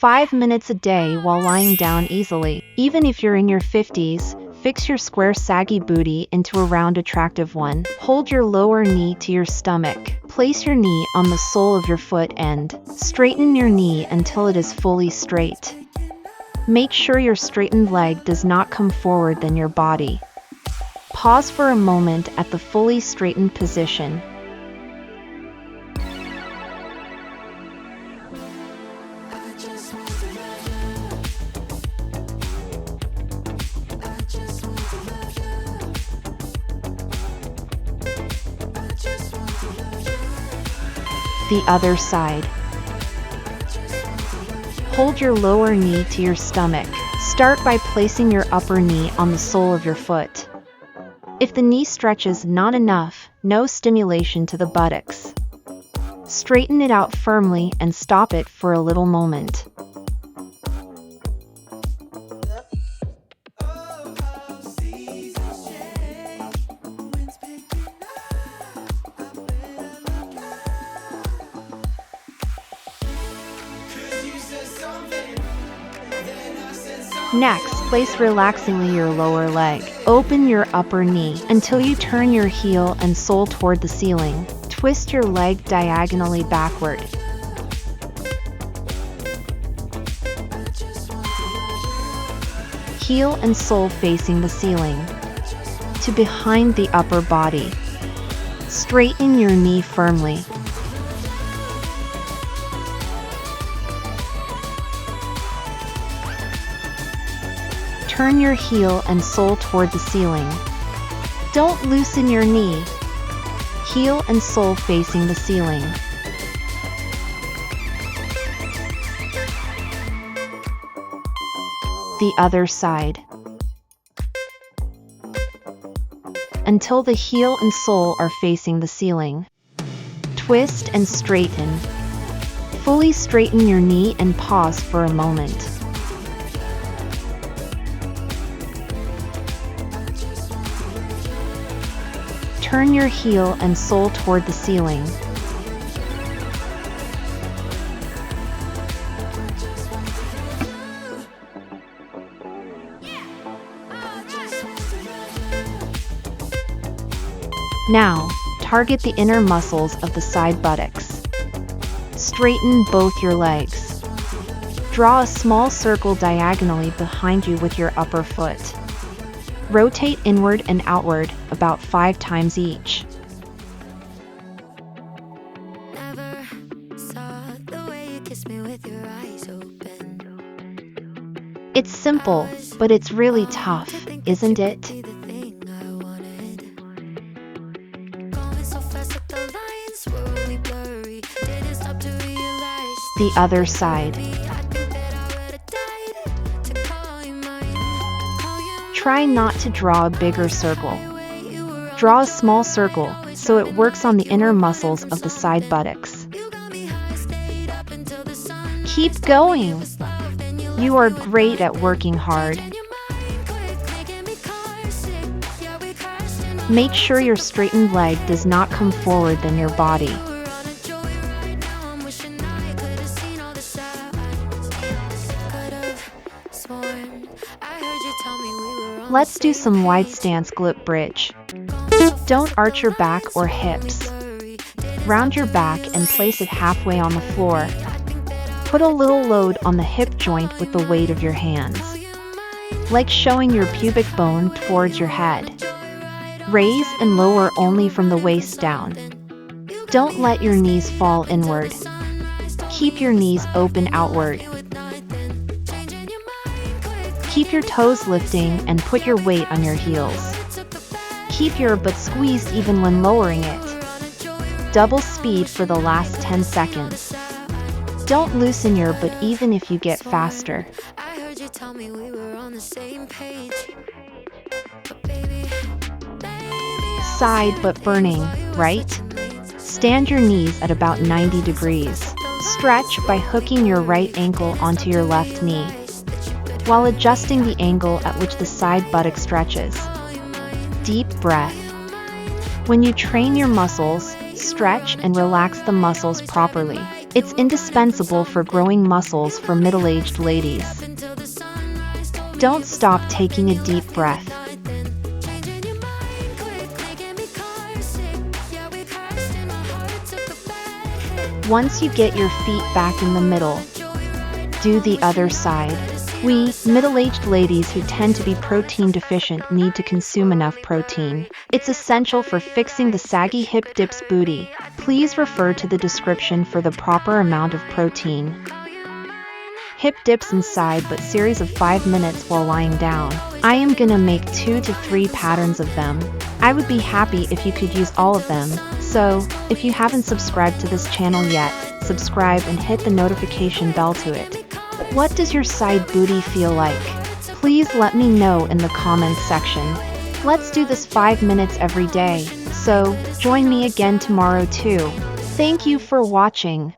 5 minutes a day while lying down easily. Even if you're in your 50s, fix your square saggy booty into a round attractive one. Hold your lower knee to your stomach. Place your knee on the sole of your foot and straighten your knee until it is fully straight. Make sure your straightened leg does not come forward than your body. Pause for a moment at the fully straightened position. The other side. Hold your lower knee to your stomach. Start by placing your upper knee on the sole of your foot. If the knee stretches not enough, no stimulation to the buttocks. Straighten it out firmly and stop it for a little moment. Next, place relaxingly your lower leg. Open your upper knee until you turn your heel and sole toward the ceiling. Twist your leg diagonally backward. Heel and sole facing the ceiling to behind the upper body. Straighten your knee firmly. Turn your heel and sole toward the ceiling. Don't loosen your knee. Heel and sole facing the ceiling. The other side. Until the heel and sole are facing the ceiling. Twist and straighten. Fully straighten your knee and pause for a moment. Turn your heel and sole toward the ceiling. Now, target the inner muscles of the side buttocks. Straighten both your legs. Draw a small circle diagonally behind you with your upper foot. Rotate inward and outward about 5 times each. Never saw the way you kissed me with your eyes open. It's simple, but it's really tough, isn't it? The other side. Try not to draw a bigger circle. Draw a small circle so it works on the inner muscles of the side buttocks. Keep going! You are great at working hard. Make sure your straightened leg does not come forward than your body. Let's do some wide stance glute bridge. Don't arch your back or hips. Round your back and place it halfway on the floor. Put a little load on the hip joint with the weight of your hands, like showing your pubic bone towards your head. Raise and lower only from the waist down. Don't let your knees fall inward. Keep your knees open outward. Keep your toes lifting and put your weight on your heels. Keep your butt squeezed even when lowering it. Double speed for the last 10 seconds. Don't loosen your butt even if you get faster. Side butt burning, right? Stand your knees at about 90 degrees. Stretch by hooking your right ankle onto your left knee, while adjusting the angle at which the side buttock stretches. Deep breath. When you train your muscles, stretch and relax the muscles properly. It's indispensable for growing muscles for middle-aged ladies. Don't stop taking a deep breath. Once you get your feet back in the middle, do the other side. We, middle-aged ladies who tend to be protein deficient, need to consume enough protein. It's essential for fixing the saggy hip dips booty. Please refer to the description for the proper amount of protein. Hip dips inside but series of 5 minutes while lying down. I am gonna make 2 to 3 patterns of them. I would be happy if you could use all of them. So, if you haven't subscribed to this channel yet, subscribe and hit the notification bell to it. What does your side booty feel like? Please let me know in the comments section. Let's do this 5 minutes every day. So, join me again tomorrow too. Thank you for watching.